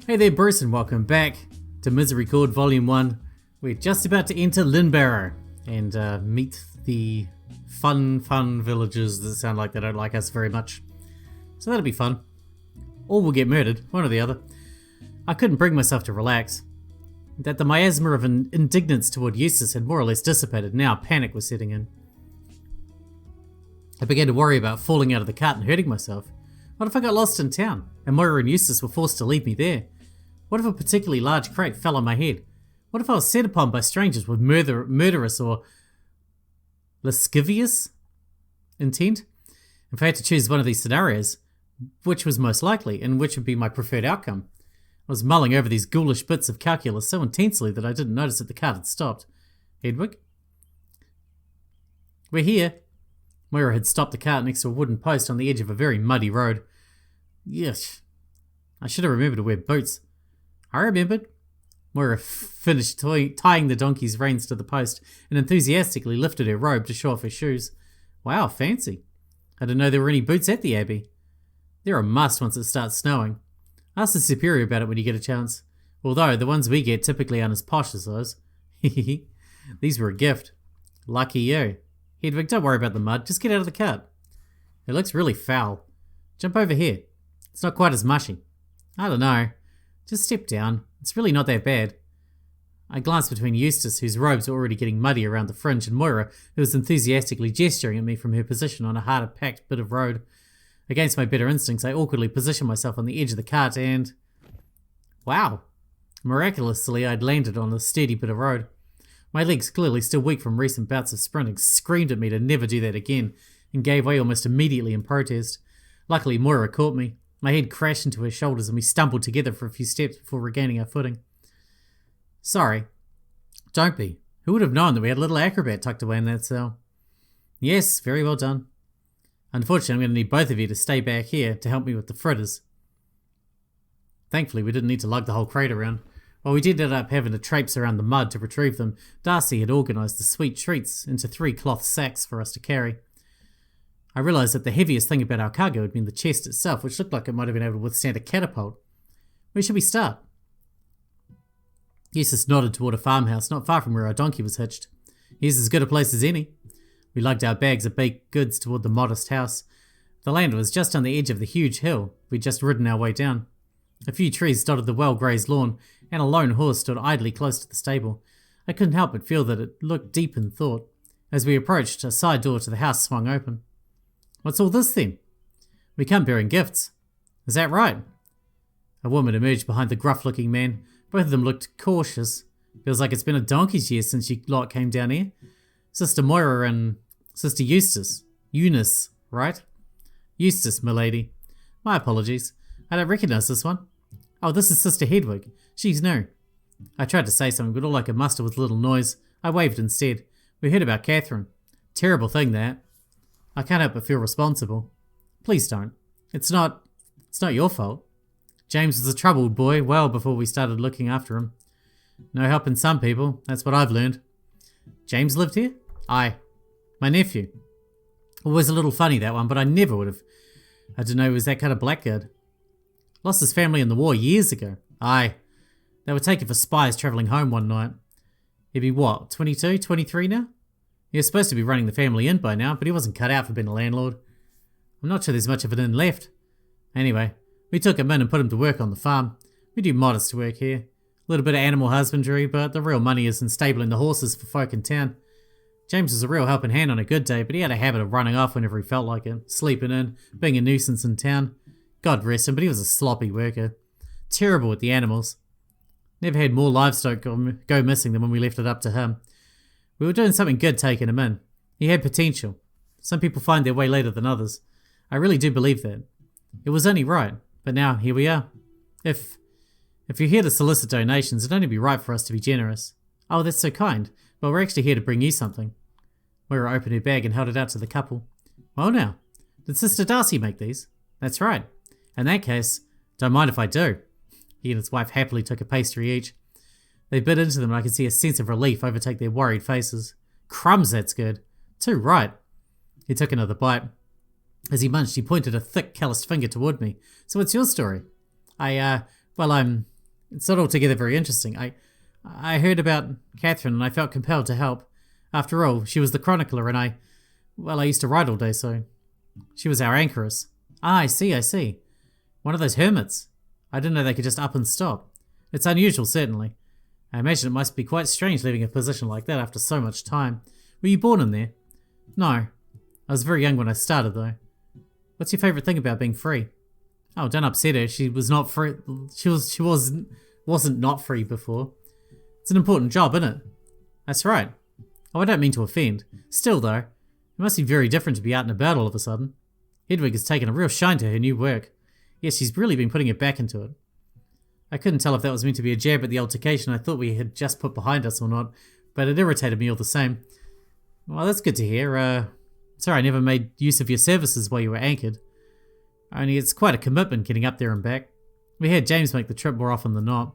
Hey there Bruce and welcome back to Misericorde Volume 1. We're just about to enter Linbarrow and meet the fun villagers that sound like they don't like us very much. So that'll be fun. Or we'll get murdered, one or the other. I couldn't bring myself to relax. That the miasma of an indignance toward Eustace had more or less dissipated, now panic was setting in. I began to worry about falling out of the cart and hurting myself. What if I got lost in town, and Moira and Eustace were forced to leave me there? What if a particularly large crate fell on my head? What if I was set upon by strangers with murderous or lascivious intent? If I had to choose one of these scenarios, which was most likely, and which would be my preferred outcome? I was mulling over these ghoulish bits of calculus so intensely that I didn't notice that the cart had stopped. Hedwig? We're here. Moira had stopped the cart next to a wooden post on the edge of a very muddy road. Yes. I should have remembered to wear boots. I remembered. Moira finished tying the donkey's reins to the post and enthusiastically lifted her robe to show off her shoes. Wow, fancy. I didn't know there were any boots at the Abbey. They're a must once it starts snowing. Ask the superior about it when you get a chance. Although the ones we get typically aren't as posh as those. These were a gift. Lucky you. Hedwig, don't worry about the mud. Just get out of the cart. It looks really foul. Jump over here. It's not quite as mushy. I don't know. Just step down. It's really not that bad. I glanced between Eustace, whose robes were already getting muddy around the fringe, and Moira, who was enthusiastically gesturing at me from her position on a harder-packed bit of road. Against my better instincts, I awkwardly positioned myself on the edge of the cart and... Wow! Miraculously, I'd landed on a steady bit of road. My legs, clearly still weak from recent bouts of sprinting, screamed at me to never do that again, and gave way almost immediately in protest. Luckily, Moira caught me. My head crashed into her shoulders and we stumbled together for a few steps before regaining our footing. Sorry. Don't be. Who would have known that we had a little acrobat tucked away in that cell? Yes, very well done. Unfortunately, I'm going to need both of you to stay back here to help me with the fritters. Thankfully, we didn't need to lug the whole crate around. While we did end up having to traipse around the mud to retrieve them, Darcy had organised the sweet treats into 3 cloth sacks for us to carry. I realised that the heaviest thing about our cargo had been the chest itself, which looked like it might have been able to withstand a catapult. Where should we start? Eustace nodded toward a farmhouse not far from where our donkey was hitched. Here's as good a place as any. We lugged our bags of baked goods toward the modest house. The land was just on the edge of the huge hill we'd just ridden our way down. A few trees dotted the well-grazed lawn, and a lone horse stood idly close to the stable. I couldn't help but feel that it looked deep in thought. As we approached, a side door to the house swung open. What's all this then? We come bearing gifts. Is that right? A woman emerged behind the gruff-looking man. Both of them looked cautious. Feels like it's been a donkey's year since you lot came down here. Sister Moira and Sister Eustace. Eunice, right? Eustace, milady. My apologies. I don't recognise this one. Oh, this is Sister Hedwig. She's new. I tried to say something, but all I could muster was a little noise. I waved instead. We heard about Catherine. Terrible thing, that. I can't help but feel responsible. Please don't. It's not your fault. James was a troubled boy well before we started looking after him. No helping some people, that's what I've learned. James lived here? Aye. My nephew. Always a little funny, that one, but I never would have. I didn't know he was that kind of blackguard. Lost his family in the war years ago. Aye. They were taken for spies travelling home one night. He'd be what, 22, 23 now? He was supposed to be running the family inn by now, but he wasn't cut out for being a landlord. I'm not sure there's much of an inn left. Anyway, we took him in and put him to work on the farm. We do modest work here. A little bit of animal husbandry, but the real money is in stabling the horses for folk in town. James was a real helping hand on a good day, but he had a habit of running off whenever he felt like it, sleeping in, being a nuisance in town. God rest him, but he was a sloppy worker. Terrible with the animals. Never had more livestock go missing than when we left it up to him. We were doing something good taking him in. He had potential. Some people find their way later than others. I really do believe that. It was only right, but now here we are. If you're here to solicit donations, it'd only be right for us to be generous. Oh, that's so kind. But we're actually here to bring you something. Moira opened her bag and held it out to the couple. Well now, did Sister Darcy make these? That's right. In that case, don't mind if I do. He and his wife happily took a pastry each. They bit into them and I could see a sense of relief overtake their worried faces. Crumbs, that's good. Too right. He took another bite. As he munched, he pointed a thick, calloused finger toward me. So what's your story? I'm It's not altogether very interesting. I heard about Catherine and I felt compelled to help. After all, she was the chronicler and I used to write all day, so she was our anchoress. Ah, I see. One of those hermits. I didn't know they could just up and stop. It's unusual, certainly. I imagine it must be quite strange leaving a position like that after so much time. Were you born in there? No. I was very young when I started, though. What's your favourite thing about being free? Oh, don't upset her. She was not free. Wasn't not free before. It's an important job, isn't it? That's right. Oh, I don't mean to offend. Still, though, it must be very different to be out and about all of a sudden. Hedwig has taken a real shine to her new work. Yes, she's really been putting it back into it. I couldn't tell if that was meant to be a jab at the altercation I thought we had just put behind us or not, but it irritated me all the same. Well, that's good to hear. Sorry I never made use of your services while you were anchored. Only it's quite a commitment getting up there and back. We had James make the trip more often than not.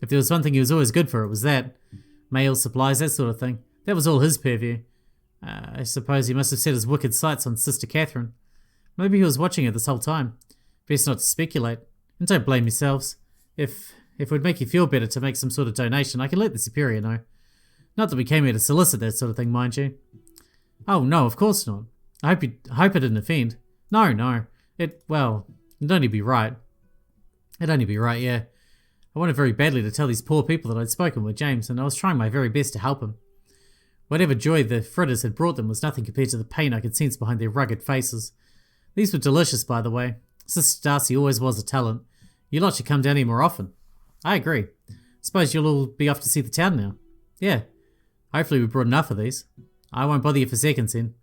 If there was one thing he was always good for, it was that. Mail, supplies, that sort of thing. That was all his purview. I suppose he must have set his wicked sights on Sister Catherine. Maybe he was watching her this whole time. Best not to speculate. And don't blame yourselves. If it would make you feel better to make some sort of donation, I can let the Superior know. Not that we came here to solicit that sort of thing, mind you. Oh, no, of course not. I hope it didn't offend. No. It'd only be right. It'd only be right, yeah. I wanted very badly to tell these poor people that I'd spoken with James, and I was trying my very best to help him. Whatever joy the fritters had brought them was nothing compared to the pain I could sense behind their rugged faces. These were delicious, by the way. Sister Darcy always was a talent. You lot should come down here more often. I agree. Suppose you'll all be off to see the town now. Yeah. Hopefully we brought enough of these. I won't bother you for seconds then.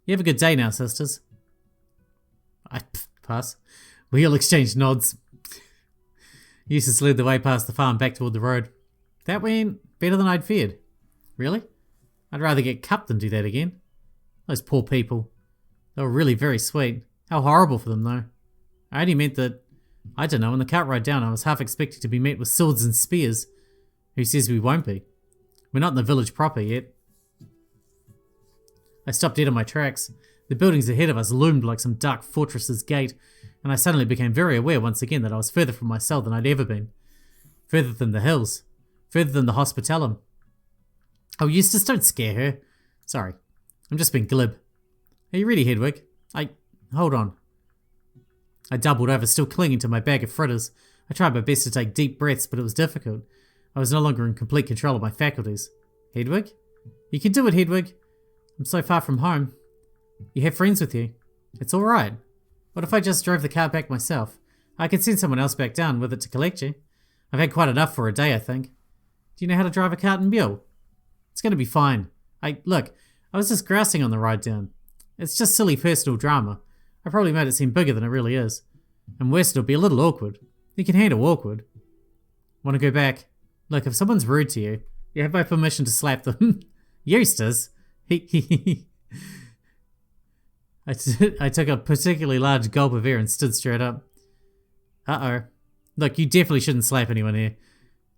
You have a good day now, sisters. I pass. We all exchanged nods. Eustace led the way past the farm back toward the road. That went better than I'd feared. Really? I'd rather get cupped than do that again. Those poor people. They were really very sweet. How horrible for them, though. I only meant that, I don't know, on the cart ride down I was half expecting to be met with swords and spears. Who says we won't be? We're not in the village proper yet. I stopped dead in my tracks. The buildings ahead of us loomed like some dark fortress's gate, and I suddenly became very aware once again that I was further from my cell than I'd ever been. Further than the hills. Further than the hospitalum. Oh, Eustace, don't scare her. Sorry. I'm just being glib. Are you ready, Hedwig? Hold on. I doubled over, still clinging to my bag of fritters. I tried my best to take deep breaths, but it was difficult. I was no longer in complete control of my faculties. Hedwig? You can do it, Hedwig. I'm so far from home. You have friends with you. It's alright. What if I just drove the car back myself? I could send someone else back down with it to collect you. I've had quite enough for a day, I think. Do you know how to drive a cart and mule? It's going to be fine. Look, I was just grousing on the ride down. It's just silly personal drama. I probably made it seem bigger than it really is. And worse, it'll be a little awkward. You can handle awkward. Want to go back? Look, if someone's rude to you, you have my permission to slap them. Eustace? I took a particularly large gulp of air and stood straight up. Uh-oh. Look, you definitely shouldn't slap anyone here.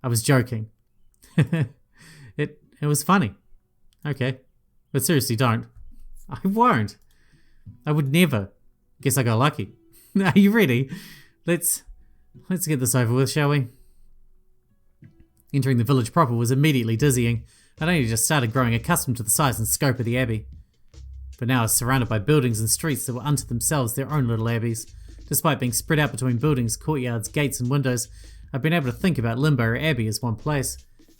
I was joking. It was funny. Okay. But seriously, don't. I won't. I would never. Guess I got lucky. Are you ready? Let's get this over with, shall we? Entering the village proper was immediately dizzying. I'd only just started growing accustomed to the size and scope of the abbey. But now I was surrounded by buildings and streets that were unto themselves their own little abbeys. Despite being spread out between buildings, courtyards, gates and windows, I've been able to think about Limbo Abbey as one place.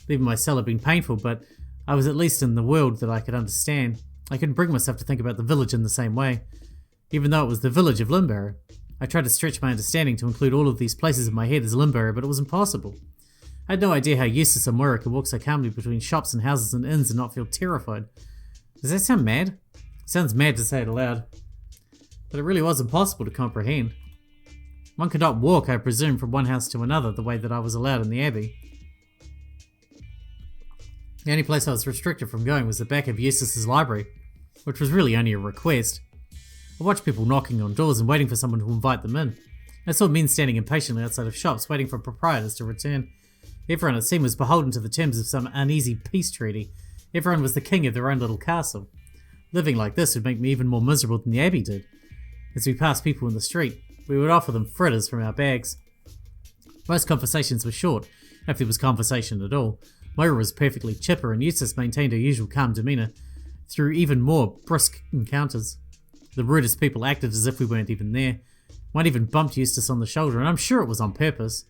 Leaving my cell had been painful, but I was at least in the world that I could understand. I couldn't bring myself to think about the village in the same way. Even though it was the village of Limbo, I tried to stretch my understanding to include all of these places in my head as Limbo, but it was impossible. I had no idea how Eustace and Moira could walk so calmly between shops and houses and inns and not feel terrified. Does that sound mad? It sounds mad to say it aloud. But it really was impossible to comprehend. One could not walk, I presume, from one house to another the way that I was allowed in the abbey. The only place I was restricted from going was the back of Eustace's library, which was really only a request. I watched people knocking on doors and waiting for someone to invite them in. I saw men standing impatiently outside of shops waiting for proprietors to return. Everyone, it seemed, was beholden to the terms of some uneasy peace treaty. Everyone was the king of their own little castle. Living like this would make me even more miserable than the abbey did. As we passed people in the street, we would offer them fritters from our bags. Most conversations were short, if there was conversation at all. Moira was perfectly chipper and Eustace maintained her usual calm demeanour through even more brisk encounters. The rudest people acted as if we weren't even there. One even bumped Eustace on the shoulder, and I'm sure it was on purpose.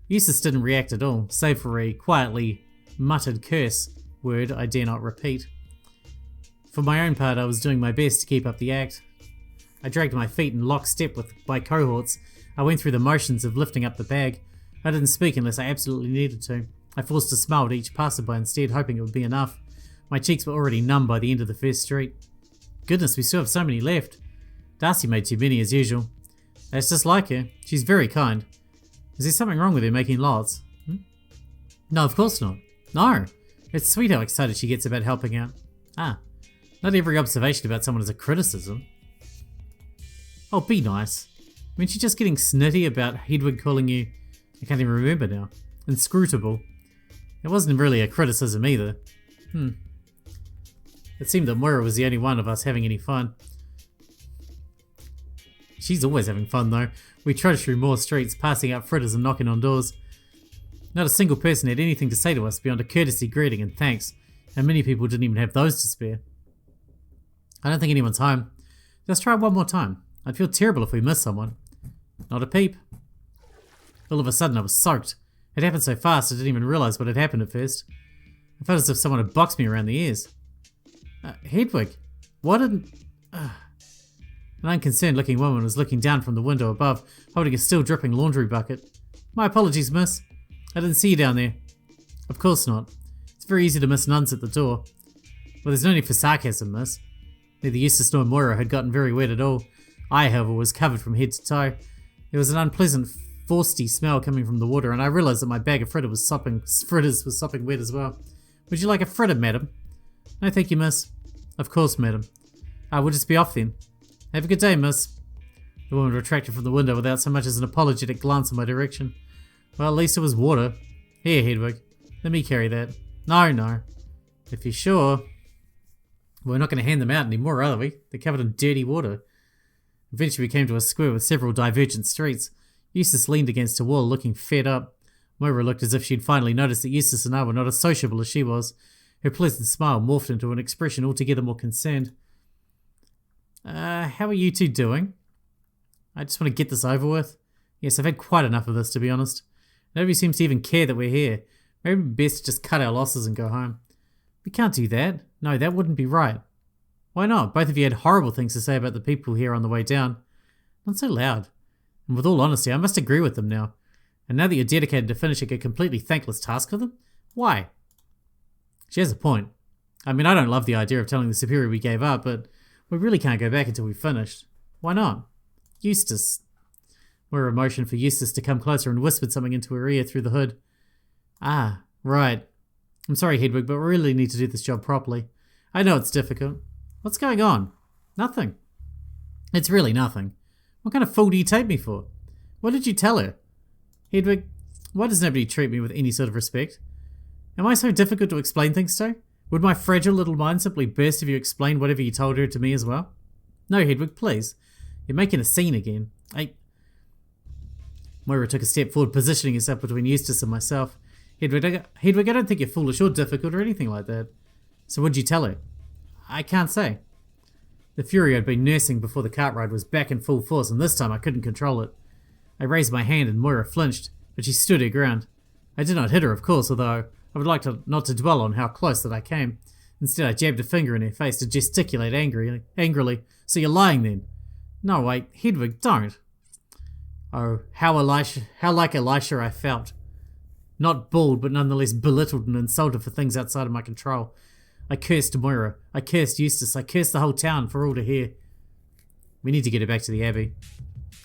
Eustace didn't react at all, save for a quietly muttered curse word I dare not repeat. For my own part, I was doing my best to keep up the act. I dragged my feet in lockstep with my cohorts. I went through the motions of lifting up the bag. I didn't speak unless I absolutely needed to. I forced a smile at each passerby instead, hoping it would be enough. My cheeks were already numb by the end of the first street. Goodness, we still have so many left. Darcy made too many as usual. That's just like her. She's very kind. Is there something wrong with her making lots? No, of course not. No. It's sweet how excited she gets about helping out. Ah, not every observation about someone is a criticism. Oh, be nice. Weren't you just getting snitty about Hedwig calling you, I can't even remember now, inscrutable? It wasn't really a criticism either. It seemed that Moira was the only one of us having any fun. She's always having fun though. We trudged through more streets, passing out fritters and knocking on doors. Not a single person had anything to say to us beyond a courtesy greeting and thanks, and many people didn't even have those to spare. I don't think anyone's home. Let's try one more time. I'd feel terrible if we missed someone. Not a peep. All of a sudden I was soaked. It happened so fast I didn't even realise what had happened at first. I felt as if someone had boxed me around the ears. Hedwig, what an unconcerned looking woman was looking down from the window above, holding a still dripping laundry bucket. My apologies, miss. I didn't see you down there. Of course not. It's very easy to miss nuns at the door. Well, there's no need for sarcasm, miss. Neither Eustace nor Moira had gotten very wet at all. I, however, was covered from head to toe. There was an unpleasant, frosty smell coming from the water, and I realised that my bag of fritters was sopping wet as well. Would you like a fritter, madam? No, thank you, miss. Of course, madam. We'll just be off then. Have a good day, miss. The woman retracted from the window without so much as an apologetic glance in my direction. Well, at least it was water. Here, Hedwig. Let me carry that. No. If you're sure. We're not going to hand them out anymore, are we? They're covered in dirty water. Eventually we came to a square with several divergent streets. Eustace leaned against a wall, looking fed up. Moira looked as if she'd finally noticed that Eustace and I were not as sociable as she was. Her pleasant smile morphed into an expression altogether more concerned. How are you two doing? I just want to get this over with. Yes, I've had quite enough of this, to be honest. Nobody seems to even care that we're here. Maybe best just cut our losses and go home. We can't do that. No, that wouldn't be right. Why not? Both of you had horrible things to say about the people here on the way down. Not so loud. And with all honesty, I must agree with them now. And now that you're dedicated to finishing a completely thankless task for them? Why? She has a point. I mean, I don't love the idea of telling the superior we gave up, but we really can't go back until we've finished. Why not? Eustace. Moira motioned for Eustace to come closer and whispered something into her ear through the hood. Ah, right. I'm sorry, Hedwig, but we really need to do this job properly. I know it's difficult. What's going on? Nothing. It's really nothing. What kind of fool do you take me for? What did you tell her? Hedwig, why does nobody treat me with any sort of respect? Am I so difficult to explain things to? Would my fragile little mind simply burst if you explained whatever you told her to me as well? No, Hedwig, please. You're making a scene again. Moira took a step forward, positioning herself between Eustace and myself. Hedwig, I don't think you're foolish or difficult or anything like that. So what'd you tell her? I can't say. The fury I'd been nursing before the cart ride was back in full force, and this time I couldn't control it. I raised my hand and Moira flinched, but she stood her ground. I did not hit her, of course, although I would like not to dwell on how close that I came. Instead, I jabbed a finger in her face to gesticulate angrily. So you're lying then? No, wait, Hedwig, don't. Oh, how like Elisha I felt. Not bald, but nonetheless belittled and insulted for things outside of my control. I cursed Moira. I cursed Eustace. I cursed the whole town for all to hear. We need to get her back to the Abbey.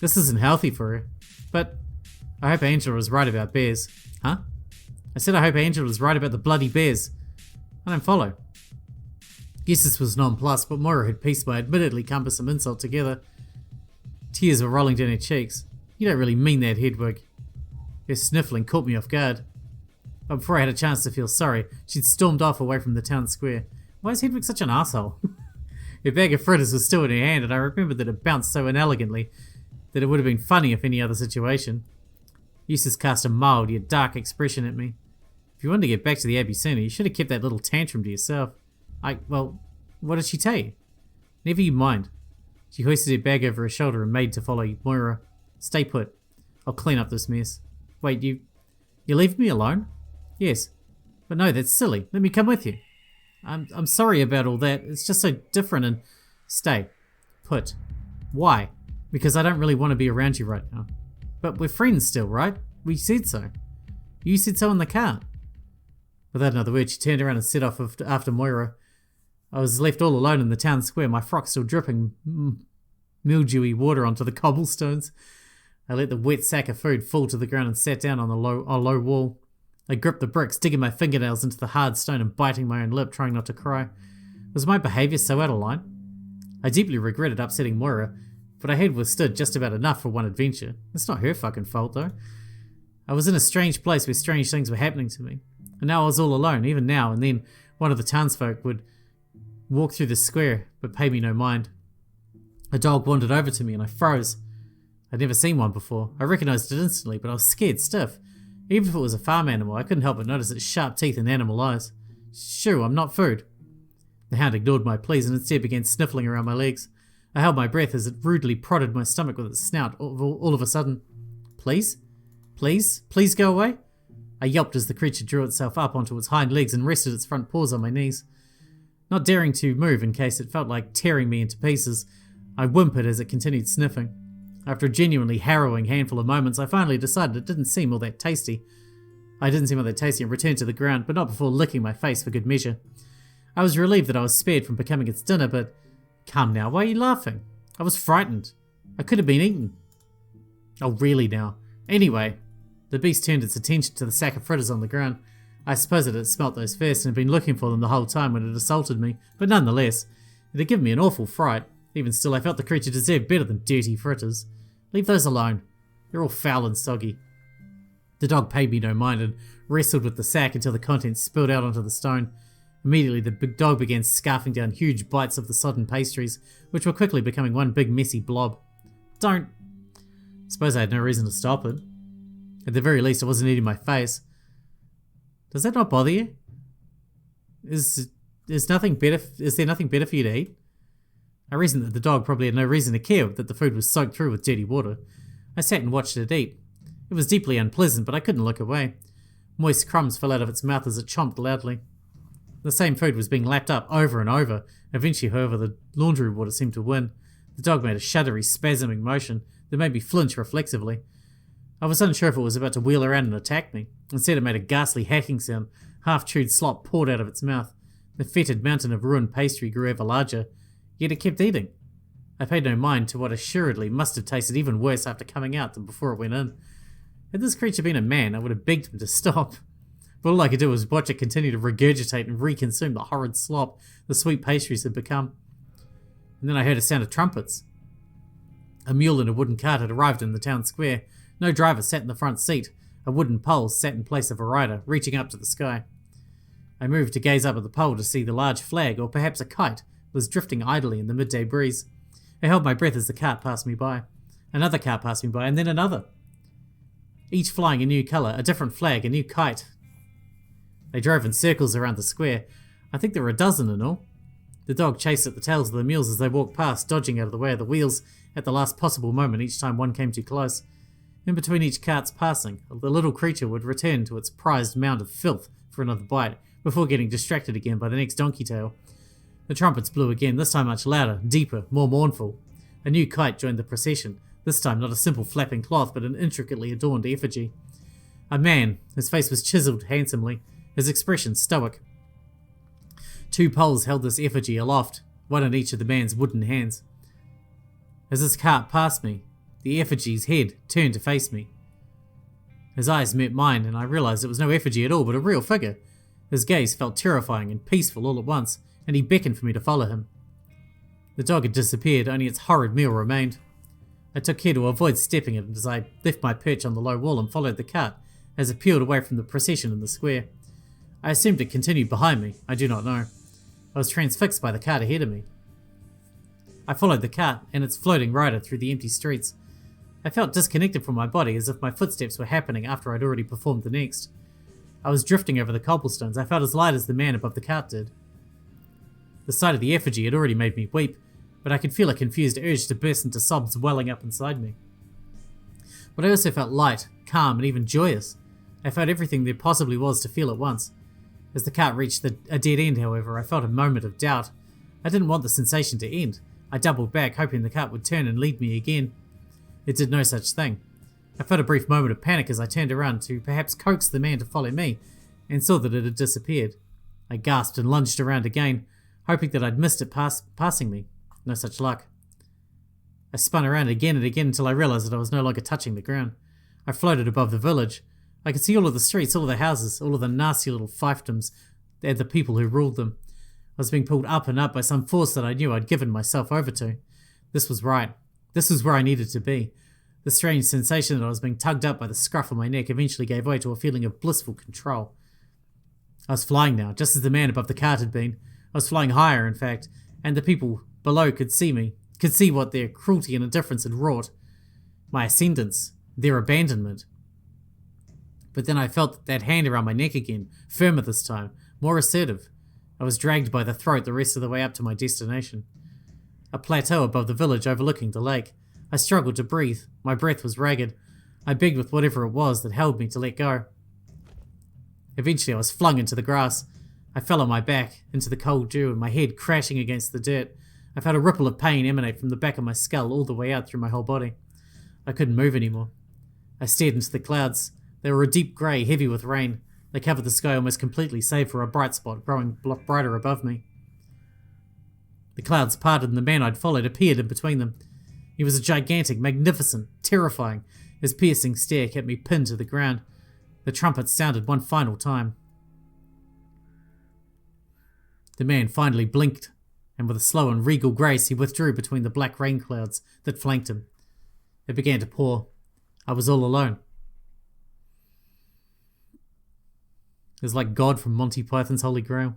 This isn't healthy for her. But I hope Angela was right about bears. Huh? I said I hope Angela was right about the bloody bears. I don't follow. Eustace was nonplussed, but Moira had pieced my admittedly cumbersome insult together. Tears were rolling down her cheeks. You don't really mean that, Hedwig. Her sniffling caught me off guard. But before I had a chance to feel sorry, she'd stormed off away from the town square. Why is Hedwig such an asshole? Her bag of fritters was still in her hand, and I remembered that it bounced so inelegantly that it would have been funny if any other situation. Eustace cast a mild yet dark expression at me. If you wanted to get back to the Abbey sooner, you should have kept that little tantrum to yourself. Well, what did she tell you? Never you mind. She hoisted her bag over her shoulder and made to follow Moira. Stay put. I'll clean up this mess. Wait, you leave me alone? Yes. But no, that's silly. Let me come with you. I'm sorry about all that. It's just so different and... Stay. Put. Why? Because I don't really want to be around you right now. But we're friends still, right? We said so. You said so in the car. Without another word, she turned around and set off after Moira. I was left all alone in the town square, my frock still dripping mildewy water onto the cobblestones. I let the wet sack of food fall to the ground and sat down on a low wall. I gripped the bricks, digging my fingernails into the hard stone and biting my own lip, trying not to cry. Was my behaviour so out of line? I deeply regretted upsetting Moira, but I had withstood just about enough for one adventure. It's not her fucking fault, though. I was in a strange place where strange things were happening to me. And now I was all alone. Even now and then, one of the townsfolk would walk through the square, but pay me no mind. A dog wandered over to me and I froze. I'd never seen one before. I recognised it instantly, but I was scared stiff. Even if it was a farm animal, I couldn't help but notice its sharp teeth and animal eyes. Shoo, I'm not food. The hound ignored my pleas and instead began sniffling around my legs. I held my breath as it rudely prodded my stomach with its snout all of a sudden. Please? Please? Please go away? I yelped as the creature drew itself up onto its hind legs and rested its front paws on my knees. Not daring to move in case it felt like tearing me into pieces, I whimpered as it continued sniffing. After a genuinely harrowing handful of moments, I finally decided it didn't seem all that tasty. And returned to the ground, but not before licking my face for good measure. I was relieved that I was spared from becoming its dinner, but... Come now, why are you laughing? I was frightened. I could have been eaten. Oh, really now? Anyway, the beast turned its attention to the sack of fritters on the ground. I suppose it had smelt those first and had been looking for them the whole time when it assaulted me, but nonetheless, it had given me an awful fright. Even still, I felt the creature deserved better than dirty fritters. Leave those alone. They're all foul and soggy. The dog paid me no mind and wrestled with the sack until the contents spilled out onto the stone. Immediately, the big dog began scarfing down huge bites of the sodden pastries, which were quickly becoming one big messy blob. Don't... Suppose I had no reason to stop it. At the very least, it wasn't eating my face. Does that not bother you? Is there nothing better for you to eat? I reasoned that the dog probably had no reason to care that the food was soaked through with dirty water. I sat and watched it eat. It was deeply unpleasant, but I couldn't look away. Moist crumbs fell out of its mouth as it chomped loudly. The same food was being lapped up over and over. Eventually, however, the laundry water seemed to win. The dog made a shuddery, spasming motion that made me flinch reflexively. I was unsure if it was about to wheel around and attack me. Instead, it made a ghastly hacking sound. Half-chewed slop poured out of its mouth. The fetid mountain of ruined pastry grew ever larger, yet it kept eating. I paid no mind to what assuredly must have tasted even worse after coming out than before it went in. Had this creature been a man, I would have begged him to stop. But all I could do was watch it continue to regurgitate and reconsume the horrid slop the sweet pastries had become. And then I heard a sound of trumpets. A mule and a wooden cart had arrived in the town square. No driver sat in the front seat. A wooden pole sat in place of a rider, reaching up to the sky. I moved to gaze up at the pole to see the large flag, or perhaps a kite, was drifting idly in the midday breeze. I held my breath as the cart passed me by. Another cart passed me by, and then another. Each flying a new colour, a different flag, a new kite. They drove in circles around the square. I think there were a dozen in all. The dog chased at the tails of the mules as they walked past, dodging out of the way of the wheels at the last possible moment each time one came too close. In between each cart's passing, the little creature would return to its prized mound of filth for another bite, before getting distracted again by the next donkey tail. The trumpets blew again, this time much louder, deeper, more mournful. A new kite joined the procession, this time not a simple flapping cloth, but an intricately adorned effigy. A man, his face was chiselled handsomely, his expression stoic. Two poles held this effigy aloft, one in each of the man's wooden hands. As this cart passed me, the effigy's head turned to face me. His eyes met mine, and I realised it was no effigy at all, but a real figure. His gaze felt terrifying and peaceful all at once, and he beckoned for me to follow him. The dog had disappeared, only its horrid meal remained. I took care to avoid stepping it as I left my perch on the low wall and followed the cart as it peeled away from the procession in the square. I assumed it continued behind me, I do not know. I was transfixed by the cart ahead of me. I followed the cart and its floating rider through the empty streets. I felt disconnected from my body, as if my footsteps were happening after I'd already performed the next. I was drifting over the cobblestones. I felt as light as the man above the cart did. The sight of the effigy had already made me weep, but I could feel a confused urge to burst into sobs welling up inside me. But I also felt light, calm, and even joyous. I felt everything there possibly was to feel at once. As the cart reached a dead end, however, I felt a moment of doubt. I didn't want the sensation to end. I doubled back, hoping the cart would turn and lead me again. It did no such thing. I felt a brief moment of panic as I turned around to perhaps coax the man to follow me, and saw that it had disappeared. I gasped and lunged around again, hoping that I'd missed it passing me. No such luck. I spun around again and again until I realised that I was no longer touching the ground. I floated above the village. I could see all of the streets, all of the houses, all of the nasty little fiefdoms, and the people who ruled them. I was being pulled up and up by some force that I knew I'd given myself over to. This was right. This was where I needed to be. The strange sensation that I was being tugged up by the scruff of my neck eventually gave way to a feeling of blissful control. I was flying now, just as the man above the cart had been. I was flying higher, in fact, and the people below could see me, could see what their cruelty and indifference had wrought. My ascendance, their abandonment. But then I felt that hand around my neck again, firmer this time, more assertive. I was dragged by the throat the rest of the way up to my destination. A plateau above the village overlooking the lake. I struggled to breathe. My breath was ragged. I begged with whatever it was that held me to let go. Eventually I was flung into the grass. I fell on my back, into the cold dew, and my head crashing against the dirt. I felt a ripple of pain emanate from the back of my skull all the way out through my whole body. I couldn't move anymore. I stared into the clouds. They were a deep grey, heavy with rain. They covered the sky almost completely, save for a bright spot growing brighter above me. The clouds parted and the man I'd followed appeared in between them. He was a gigantic, magnificent, terrifying. His piercing stare kept me pinned to the ground. The trumpet sounded one final time. The man finally blinked, and with a slow and regal grace he withdrew between the black rain clouds that flanked him. It began to pour. I was all alone. It was like God from Monty Python's Holy Grail.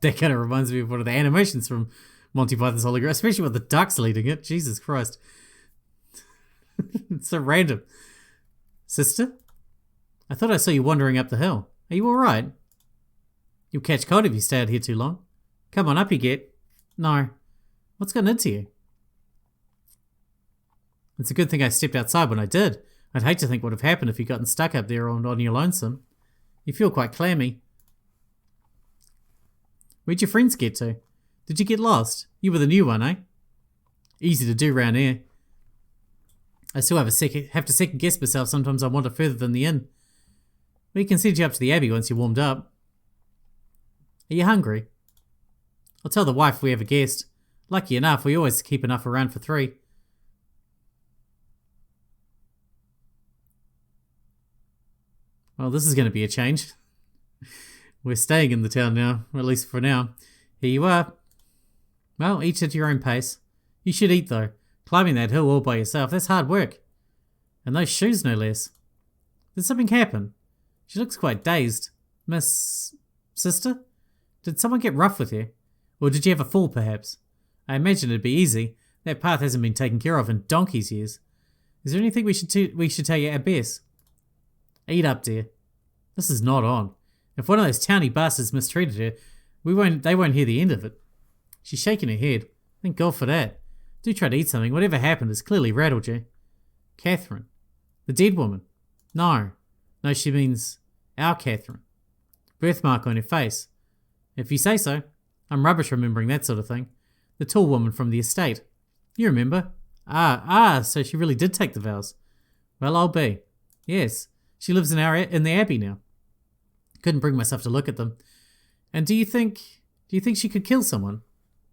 That kind of reminds me of one of the animations from Monty Python's Holy Grail, especially with the ducks leading it. Jesus Christ. It's so random. Sister? I thought I saw you wandering up the hill. Are you alright? You'll catch cold if you stay out here too long. Come on up you get. No. What's gotten into you? It's a good thing I stepped outside when I did. I'd hate to think what would have happened if you'd gotten stuck up there on your lonesome. You feel quite clammy. Where'd your friends get to? Did you get lost? You were the new one, eh? Easy to do round here. I still have to second guess myself. Sometimes I wander further than the inn. We can send you up to the Abbey once you're warmed up. Are you hungry? I'll tell the wife if we have a guest. Lucky enough, we always keep enough around for 3. Well, this is going to be a change. We're staying in the town now, or at least for now. Here you are. Well, each at your own pace. You should eat, though. Climbing that hill all by yourself, that's hard work. And those shoes, no less. Did something happen? She looks quite dazed. Miss... Sister? Did someone get rough with you? Or did you have a fall, perhaps? I imagine it'd be easy. That path hasn't been taken care of in donkey's years. Is there anything we should tell you at Bess? Eat up, dear. This is not on. If one of those towny bastards mistreated her, they won't hear the end of it. She's shaking her head. Thank God for that. Do try to eat something. Whatever happened has clearly rattled you. Catherine. The dead woman. No. No, she means our Catherine. Birthmark on her face. If you say so. I'm rubbish remembering that sort of thing. The tall woman from the estate. You remember? So she really did take the vows. Well, I'll be. Yes. She lives in the Abbey now. Couldn't bring myself to look at them. And do you think she could kill someone?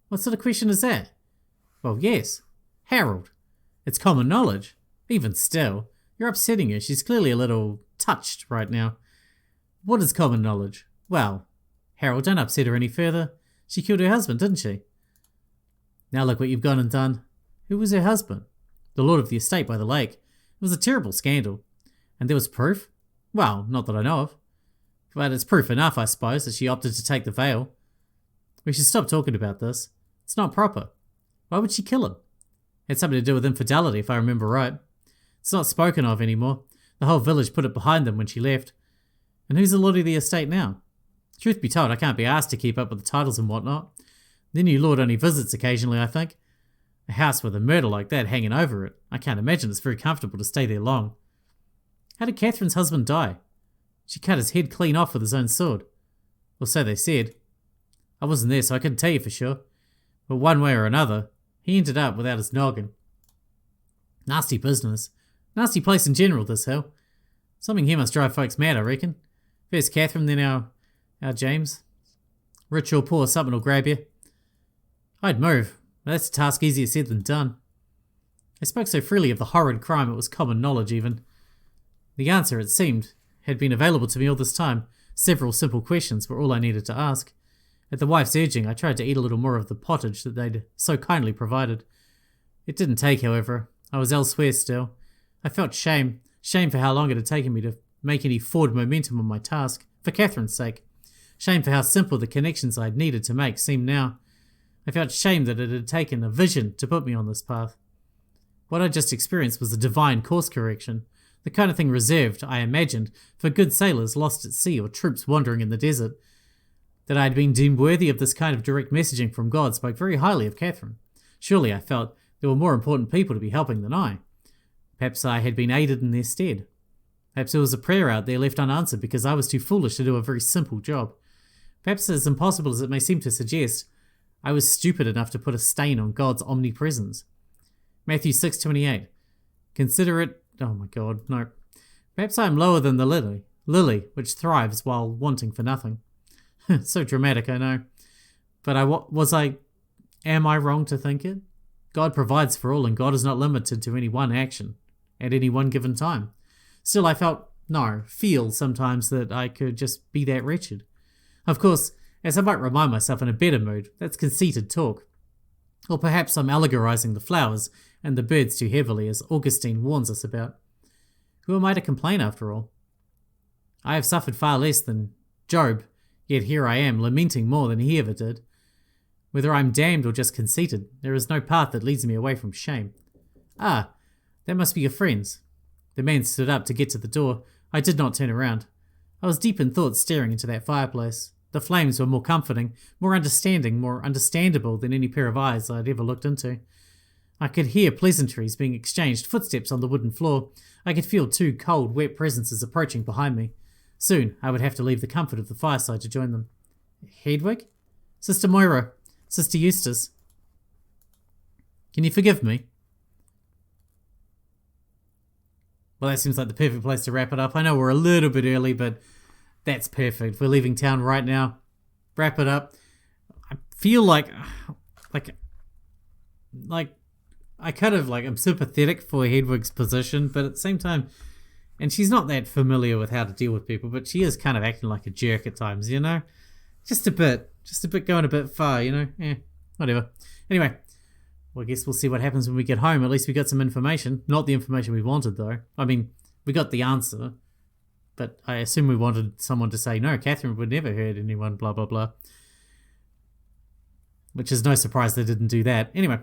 What sort of question is that? Well, yes. Harold. It's common knowledge. Even still, you're upsetting her. She's clearly a little touched right now. What is common knowledge? Well, Harold, don't upset her any further. She killed her husband, didn't she? Now look what you've gone and done. Who was her husband? The lord of the estate by the lake. It was a terrible scandal. And there was proof? Well, not that I know of. But it's proof enough, I suppose, that she opted to take the veil. We should stop talking about this. It's not proper. Why would she kill him? Had something to do with infidelity, if I remember right. It's not spoken of anymore. The whole village put it behind them when she left. And who's the lord of the estate now? Truth be told, I can't be asked to keep up with the titles and whatnot. The new lord only visits occasionally, I think. A house with a murder like that hanging over it. I can't imagine it's very comfortable to stay there long. How did Catherine's husband die? She cut his head clean off with his own sword. Or so they said. I wasn't there, so I couldn't tell you for sure. But one way or another, he ended up without his noggin. Nasty business. Nasty place in general, this hill. Something here must drive folks mad, I reckon. First Catherine, then our James. Rich or poor, something will grab you. I'd move, but that's a task easier said than done. I spoke so freely of the horrid crime it was common knowledge even. The answer, it seemed, had been available to me all this time. Several simple questions were all I needed to ask. At the wife's urging, I tried to eat a little more of the pottage that they'd so kindly provided. It didn't take, however. I was elsewhere still. I felt shame for how long it had taken me to make any forward momentum on my task, for Catherine's sake. Shame for how simple the connections I had needed to make seemed now. I felt shame that it had taken a vision to put me on this path. What I just experienced was a divine course correction, the kind of thing reserved, I imagined, for good sailors lost at sea or troops wandering in the desert. That I had been deemed worthy of this kind of direct messaging from God spoke very highly of Catherine. Surely, I felt, there were more important people to be helping than I. Perhaps I had been aided in their stead. Perhaps there was a prayer out there left unanswered because I was too foolish to do a very simple job. Perhaps, as impossible as it may seem to suggest, I was stupid enough to put a stain on God's omnipresence. Matthew 6:28. Consider it... Oh my God, no. Perhaps I am lower than the lily, which thrives while wanting for nothing. So dramatic, I know. But am I wrong to think it? God provides for all, and God is not limited to any one action at any one given time. Still, I feel sometimes that I could just be that wretched. Of course, as I might remind myself in a better mood, that's conceited talk. Or perhaps I'm allegorizing the flowers and the birds too heavily, as Augustine warns us about. Who am I to complain after all? I have suffered far less than Job, yet here I am, lamenting more than he ever did. Whether I'm damned or just conceited, there is no path that leads me away from shame. Ah, that must be your friends. The man stood up to get to the door. I did not turn around. I was deep in thought staring into that fireplace. The flames were more comforting, more understanding, more understandable than any pair of eyes I had ever looked into. I could hear pleasantries being exchanged, footsteps on the wooden floor. I could feel two cold, wet presences approaching behind me. Soon I would have to leave the comfort of the fireside to join them. Hedwig? Sister Moira? Sister Eustace? Can you forgive me? Well, that seems like the perfect place to wrap it up. I know we're a little bit early, but that's perfect. We're leaving town right now. Wrap it up. I feel like I kind of I'm sympathetic for Hedwig's position, but at the same time, and she's not that familiar with how to deal with people, but she is kind of acting like a jerk at times, you know? Just a bit going a bit far, you know? Whatever. Anyway, well, I guess we'll see what happens when we get home. At least we got some information. Not the information we wanted, though. I mean, we got the answer, but I assume we wanted someone to say, no, Catherine would never hurt anyone, blah, blah, blah. Which is no surprise they didn't do that. Anyway,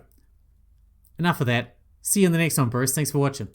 enough of that. See you in the next one, Bruce. Thanks for watching.